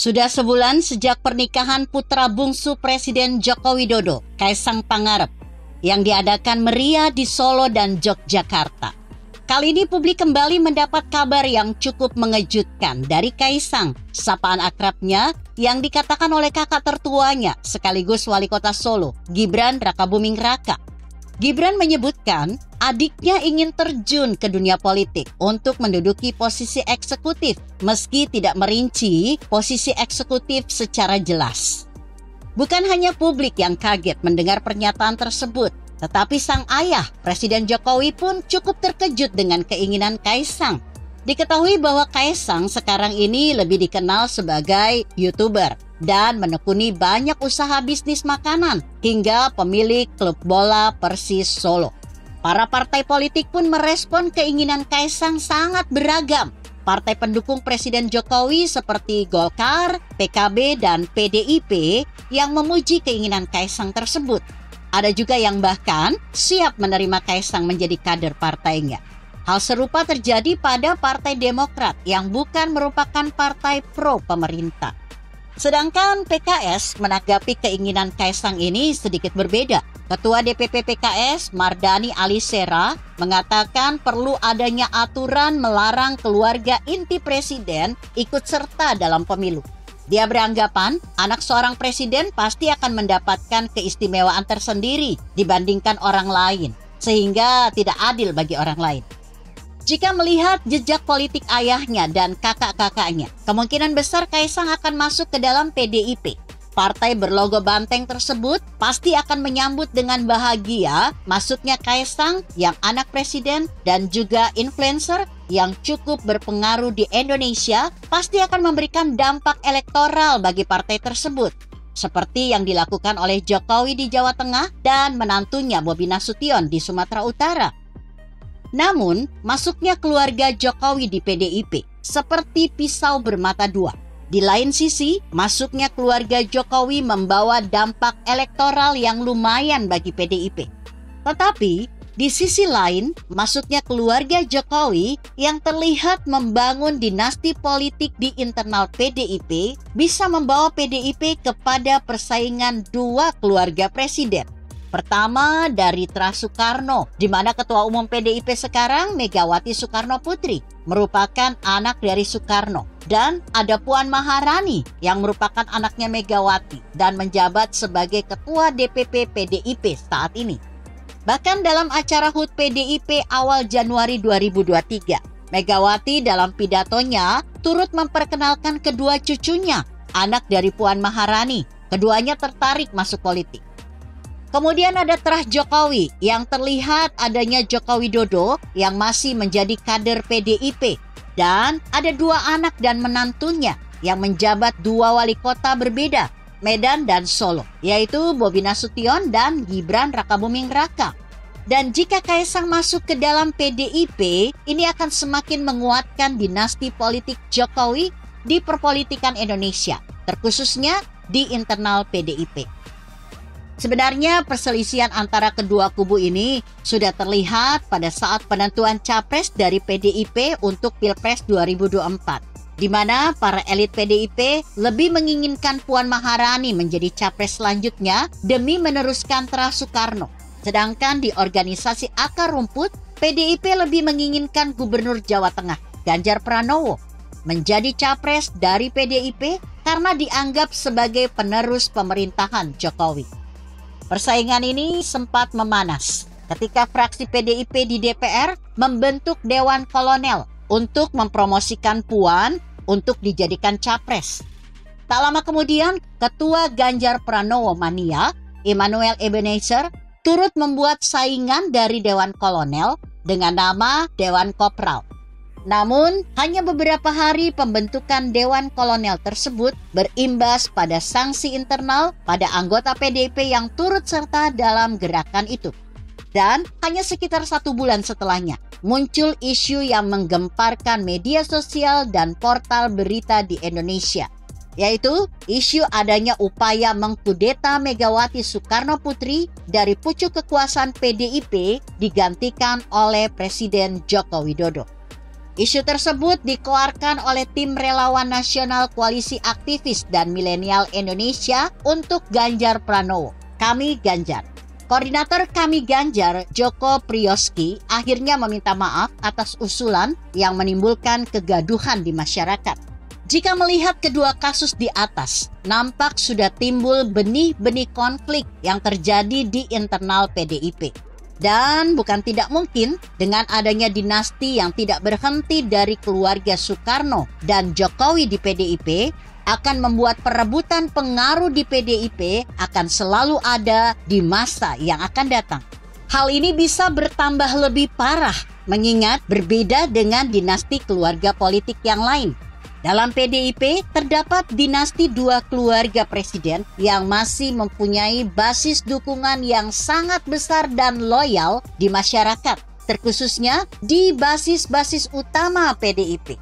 Sudah sebulan sejak pernikahan putra bungsu Presiden Joko Widodo, Kaisang Pangarep, yang diadakan meriah di Solo dan Yogyakarta. Kali ini publik kembali mendapat kabar yang cukup mengejutkan dari Kaisang, sapaan akrabnya yang dikatakan oleh kakak tertuanya sekaligus wali kota Solo, Gibran Rakabuming Raka. Gibran menyebutkan adiknya ingin terjun ke dunia politik untuk menduduki posisi eksekutif meski tidak merinci posisi eksekutif secara jelas. Bukan hanya publik yang kaget mendengar pernyataan tersebut, tetapi sang ayah Presiden Jokowi pun cukup terkejut dengan keinginan Kaisang. Diketahui bahwa Kaisang sekarang ini lebih dikenal sebagai YouTuber dan menekuni banyak usaha bisnis makanan hingga pemilik klub bola Persis Solo. Para partai politik pun merespon keinginan Kaisang sangat beragam. Partai pendukung Presiden Jokowi seperti Golkar, PKB, dan PDIP yang memuji keinginan Kaisang tersebut. Ada juga yang bahkan siap menerima Kaisang menjadi kader partainya. Hal serupa terjadi pada Partai Demokrat yang bukan merupakan partai pro pemerintah. Sedangkan PKS menanggapi keinginan Kaisang ini sedikit berbeda. Ketua DPP PKS Mardani Alisera mengatakan perlu adanya aturan melarang keluarga inti presiden ikut serta dalam pemilu. Dia beranggapan anak seorang presiden pasti akan mendapatkan keistimewaan tersendiri dibandingkan orang lain, sehingga tidak adil bagi orang lain. Jika melihat jejak politik ayahnya dan kakak-kakaknya, kemungkinan besar Kaisang akan masuk ke dalam PDIP. Partai berlogo banteng tersebut pasti akan menyambut dengan bahagia masuknya Kaisang yang anak presiden dan juga influencer yang cukup berpengaruh di Indonesia, pasti akan memberikan dampak elektoral bagi partai tersebut. Seperti yang dilakukan oleh Jokowi di Jawa Tengah dan menantunya Bobi Nasution di Sumatera Utara. Namun, masuknya keluarga Jokowi di PDIP seperti pisau bermata dua. Di lain sisi, masuknya keluarga Jokowi membawa dampak elektoral yang lumayan bagi PDIP. Tetapi, di sisi lain, masuknya keluarga Jokowi yang terlihat membangun dinasti politik di internal PDIP bisa membawa PDIP kepada persaingan dua keluarga presiden. Pertama dari Tras Soekarno, di mana Ketua Umum PDIP sekarang Megawati Soekarno Putri merupakan anak dari Soekarno. Dan ada Puan Maharani yang merupakan anaknya Megawati dan menjabat sebagai Ketua DPP PDIP saat ini. Bahkan dalam acara HUT PDIP awal Januari 2023, Megawati dalam pidatonya turut memperkenalkan kedua cucunya, anak dari Puan Maharani. Keduanya tertarik masuk politik. Kemudian ada Terah Jokowi yang terlihat adanya Joko Widodo yang masih menjadi kader PDIP. Dan ada dua anak dan menantunya yang menjabat dua wali kota berbeda, Medan dan Solo, yaitu Bobi Nasution dan Gibran Rakabuming Raka. Dan jika Kaisang masuk ke dalam PDIP, ini akan semakin menguatkan dinasti politik Jokowi di perpolitikan Indonesia, terkhususnya di internal PDIP. Sebenarnya perselisihan antara kedua kubu ini sudah terlihat pada saat penentuan capres dari PDIP untuk Pilpres 2024, di mana para elit PDIP lebih menginginkan Puan Maharani menjadi capres selanjutnya demi meneruskan Tras Soekarno. Sedangkan di organisasi akar rumput, PDIP lebih menginginkan Gubernur Jawa Tengah, Ganjar Pranowo, menjadi capres dari PDIP karena dianggap sebagai penerus pemerintahan Jokowi. Persaingan ini sempat memanas ketika fraksi PDIP di DPR membentuk Dewan Kolonel untuk mempromosikan Puan untuk dijadikan capres. Tak lama kemudian, Ketua Ganjar Pranowo Mania, Immanuel Ebenezer, turut membuat saingan dari Dewan Kolonel dengan nama Dewan Kopral. Namun, hanya beberapa hari pembentukan Dewan Kolonel tersebut berimbas pada sanksi internal pada anggota PDIP yang turut serta dalam gerakan itu. Dan hanya sekitar 1 bulan setelahnya, muncul isu yang menggemparkan media sosial dan portal berita di Indonesia, yaitu isu adanya upaya mengkudeta Megawati Soekarno Putri dari pucuk kekuasaan PDIP digantikan oleh Presiden Joko Widodo. Isu tersebut dikeluarkan oleh tim relawan nasional Koalisi Aktivis dan Milenial Indonesia untuk Ganjar Pranowo, Kami Ganjar. Koordinator Kami Ganjar, Joko Priyoski, akhirnya meminta maaf atas usulan yang menimbulkan kegaduhan di masyarakat. Jika melihat kedua kasus di atas, nampak sudah timbul benih-benih konflik yang terjadi di internal PDIP. Dan bukan tidak mungkin dengan adanya dinasti yang tidak berhenti dari keluarga Soekarno dan Jokowi di PDIP akan membuat perebutan pengaruh di PDIP akan selalu ada di masa yang akan datang. Hal ini bisa bertambah lebih parah mengingat berbeda dengan dinasti keluarga politik yang lain. Dalam PDIP terdapat dinasti dua keluarga presiden yang masih mempunyai basis dukungan yang sangat besar dan loyal di masyarakat, terkhususnya di basis-basis utama PDIP.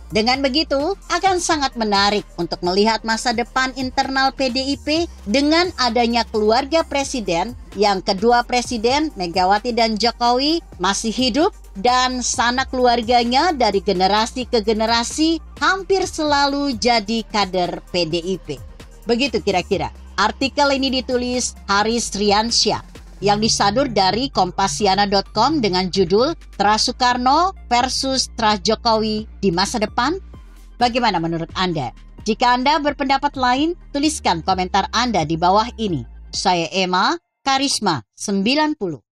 Dengan begitu, akan sangat menarik untuk melihat masa depan internal PDIP dengan adanya keluarga presiden yang kedua presiden, Megawati dan Jokowi, masih hidup dan sanak keluarganya dari generasi ke generasi hampir selalu jadi kader PDIP. Begitu kira-kira. Artikel ini ditulis Haris Riansyah yang disadur dari kompasiana.com dengan judul Tra Soekarno versus Tra Jokowi di masa depan. Bagaimana menurut Anda? Jika Anda berpendapat lain, tuliskan komentar Anda di bawah ini. Saya Emma, Karisma 90.